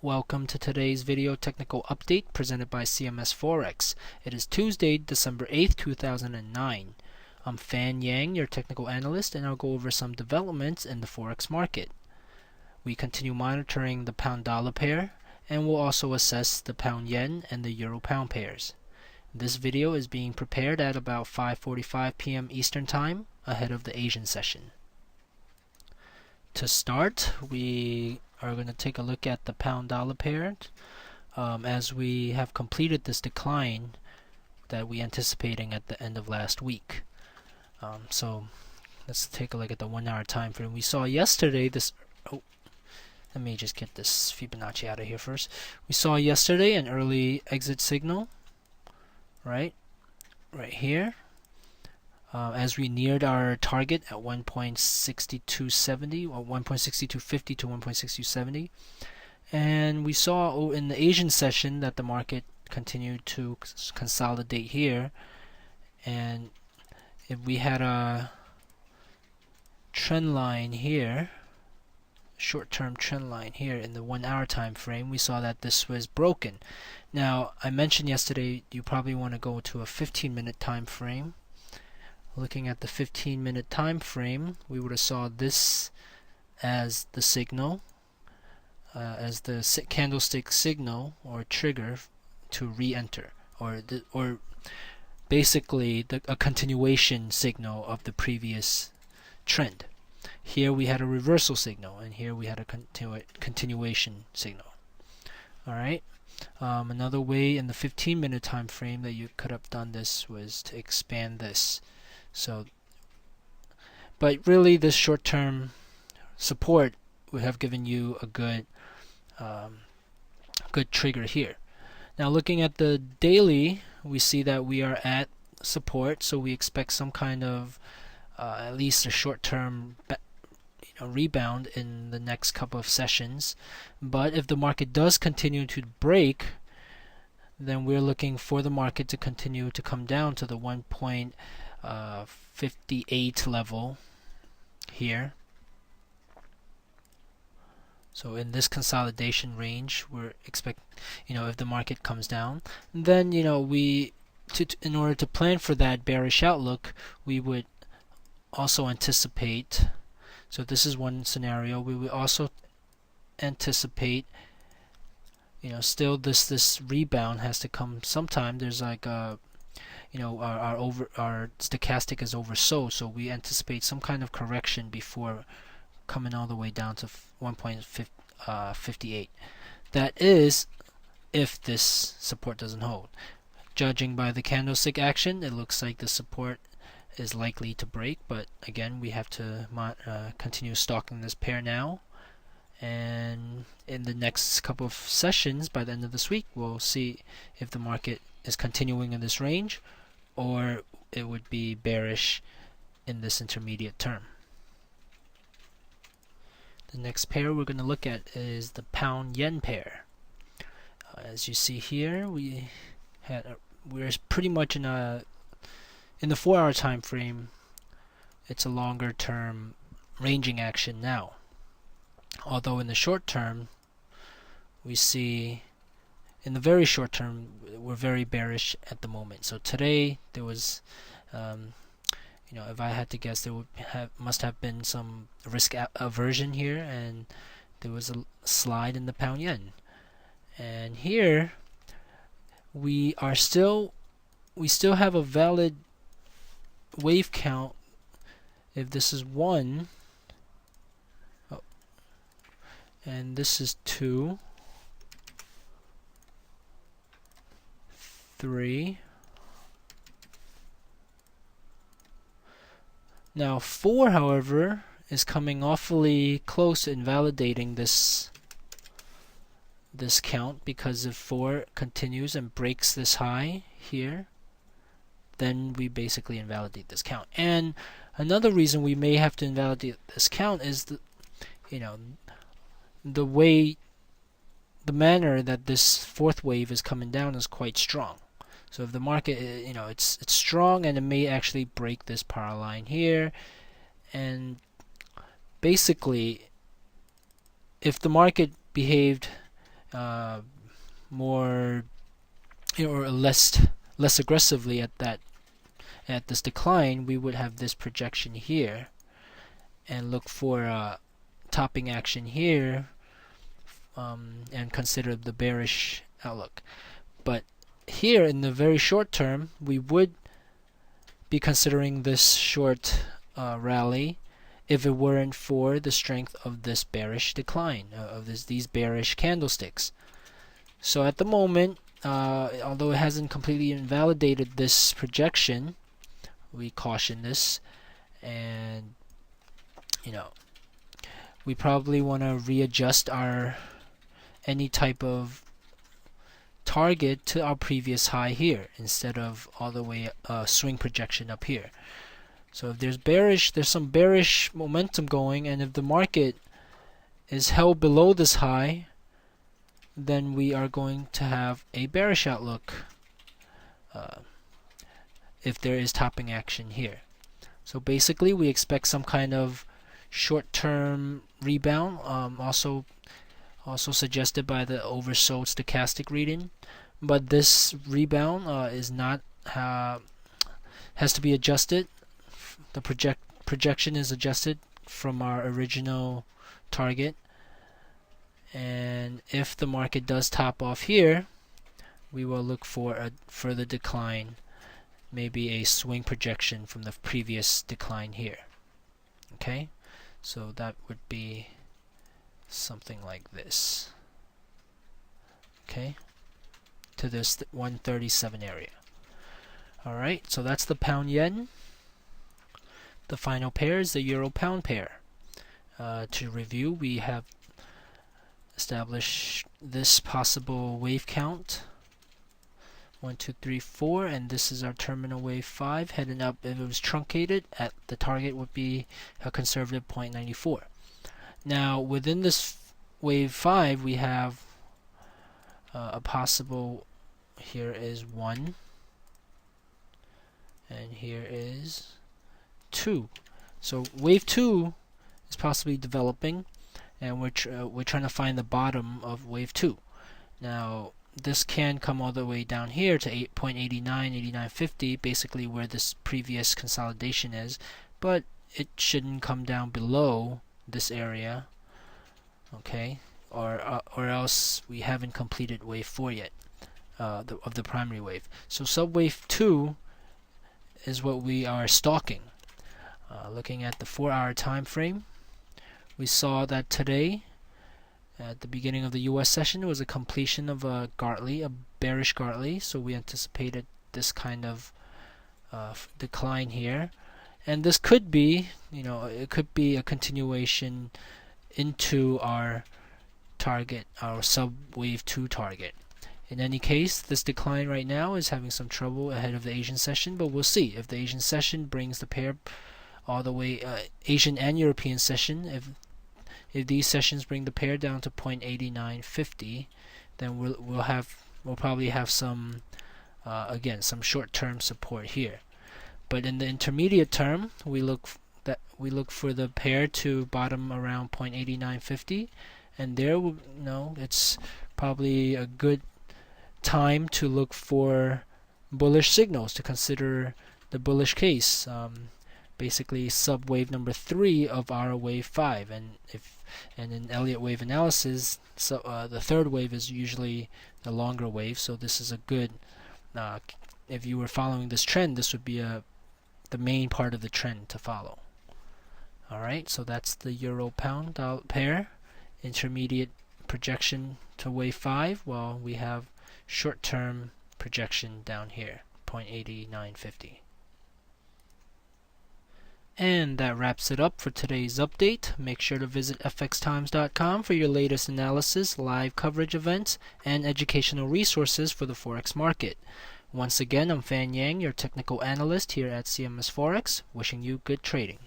Welcome to today's video technical update presented by CMS Forex. It is Tuesday, December 8th, 2009. I'm Fan Yang, your technical analyst, and I'll go over some developments in the Forex market. We continue monitoring the pound-dollar pair, and we'll also assess the pound-yen and the euro-pound pairs. This video is being prepared at about 5:45 p.m. Eastern Time, ahead of the Asian session. To start, we are going to take a look at the pound-dollar pair as we have completed this decline that we anticipating at the end of last week. So let's take a look at the 1 hour time frame. We saw yesterday this. Let me just get this Fibonacci out of here first. We saw yesterday an early exit signal, right here. As we neared our target at 1.6270 or 1.6250 to 1.6270, and we saw in the Asian session that the market continued to consolidate here, and if we had a trend line here, short-term trend line here in the 1 hour time frame, we saw that this was broken. Now I mentioned yesterday you probably want to go to a 15-minute time frame. Looking at the 15-minute time frame, we would have saw this as the signal, as the candlestick signal or trigger to re-enter, or basically a continuation signal of the previous trend. Here we had a reversal signal, and here we had a continuation signal. All right. Another way in the 15-minute time frame that you could have done this was to expand this. So, but really this short-term support would have given you a good trigger here. Now looking at the daily, we see that we are at support, so we expect some kind of at least a short-term rebound in the next couple of sessions. But if the market does continue to break, then we're looking for the market to continue to come down to the 1.58 level here. So in this consolidation range, we're expect, if the market comes down, then in order to plan for that bearish outlook, we would also anticipate. So this is one scenario. We would also anticipate, still this rebound has to come sometime. There's like a our stochastic is oversold, so we anticipate some kind of correction before coming all the way down to 1.58. That is, if this support doesn't hold. Judging by the candlestick action, it looks like the support is likely to break, but again, we have to continue stalking this pair now. And in the next couple of sessions, by the end of this week, we'll see if the market is continuing in this range, or it would be bearish in this intermediate term. The next pair we're going to look at is the pound-yen pair. As you see here, we're pretty much in the 4 hour time frame. It's a longer term ranging action now. Although in the short term, we see in the very short term, we're very bearish at the moment. So today there was, if I had to guess, there must have been some risk aversion here, and there was a slide in the pound yen. And here we still have a valid wave count. If this is 1, and this is 2, 3. Now 4, however, is coming awfully close to invalidating this count, because if 4 continues and breaks this high here, then we basically invalidate this count. And another reason we may have to invalidate this count is the manner that this fourth wave is coming down is quite strong. So if the market, it's strong, and it may actually break this power line here, and basically, if the market behaved more, or less aggressively at this decline, we would have this projection here and look for topping action here, and consider the bearish outlook. But here in the very short term, we would be considering this short rally if it weren't for the strength of this bearish decline, of these bearish candlesticks. So at the moment, although it hasn't completely invalidated this projection, we caution this, and we probably want to readjust any type of target to our previous high here instead of all the way swing projection up here. So if there's some bearish momentum going, and if the market is held below this high, then we are going to have a bearish outlook if there is topping action here. So basically we expect some kind of short-term rebound, also suggested by the oversold stochastic reading, but this rebound is not has to be adjusted. The projection is adjusted from our original target, and if the market does top off here, we will look for a further decline, maybe a swing projection from the previous decline here. Okay, so that would be something like this, okay, to this 137 area. Alright, so that's the pound yen. The final pair is the euro pound pair. To review, we have established this possible wave count, 1, 2, 3, 4, and this is our terminal wave 5 heading up. If it was truncated, at the target would be a conservative 0.94. Now within this wave 5 we have a possible, here is 1 and here is 2. So wave 2 is possibly developing, and we're trying to find the bottom of wave 2. Now this can come all the way down here to 8.89, 89.50, basically where this previous consolidation is, but it shouldn't come down below this area, okay, or else we haven't completed wave 4 yet, of the primary wave. So subwave 2 is what we are stalking. Looking at the 4-hour time frame, we saw that today at the beginning of the US session was a completion of a Gartley, a bearish Gartley, so we anticipated this kind of decline here, and this could be, it could be a continuation into our target, our sub wave 2 target. In any case, this decline right now is having some trouble ahead of the Asian session, but we'll see if the Asian session brings the pair all the way, Asian and European session, if these sessions bring the pair down to 0.8950, then we'll probably have some again some short-term support here. But in the intermediate term, we look for the pair to bottom around 0.8950, and there it's probably a good time to look for bullish signals, to consider the bullish case, basically sub wave number 3 of our wave 5, and in Elliott wave analysis, so the third wave is usually the longer wave, so this is a good, if you were following this trend, this would be the main part of the trend to follow. Alright, so that's the euro pound pair, intermediate projection to wave 5, while we have short-term projection down here, 0.8950. And that wraps it up for today's update. Make sure to visit fxtimes.com for your latest analysis, live coverage events, and educational resources for the Forex market. Once again, I'm Fan Yang, your technical analyst here at CMS Forex, wishing you good trading.